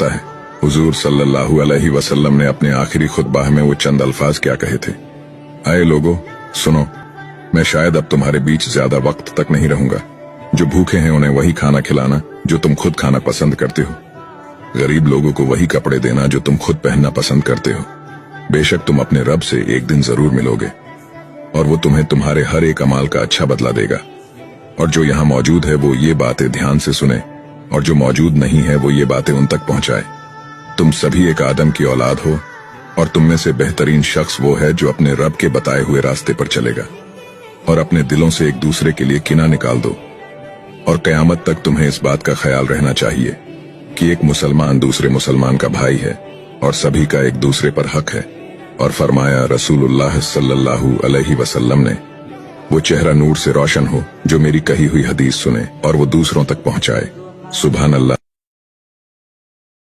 आता है, हुजूर सल्लल्लाहु अलैहि वसल्लम ने अपने आखिरी खुतबा में वो चंद अल्फाज क्या कहे थे। आए लोगो सुनो, मैं शायद अब तुम्हारे बीच ज्यादा वक्त तक नहीं रहूंगा। जो भूखे हैं उन्हें वही खाना खिलाना जो तुम खुद खाना पसंद करते हो। गरीब लोगों को वही कपड़े देना जो तुम खुद पहनना पसंद करते हो। बेशक तुम अपने रब से एक दिन जरूर मिलोगे और वो तुम्हें तुम्हारे हर एक अमाल का अच्छा बदला देगा। और जो यहाँ मौजूद है वो ये बातें ध्यान से सुने, और जो मौजूद नहीं है वो ये बातें उन तक पहुंचाए। तुम सभी एक आदम की औलाद हो, और तुम में से बेहतरीन शख्स वो है जो अपने रब के बताए हुए रास्ते पर चलेगा। और अपने दिलों से एक दूसरे के लिए किना निकाल दो। और कयामत तक तुम्हें इस बात का ख्याल रहना चाहिए कि एक मुसलमान दूसरे मुसलमान का भाई है और सभी का एक दूसरे पर हक है। और फरमाया रसूलुल्लाह सल्लल्लाहु अलैहि वसल्लम ने, वो चेहरा नूर से रोशन हो जो मेरी कही हुई हदीस सुने और वो दूसरों तक पहुंचाए। सुभान अल्लाह।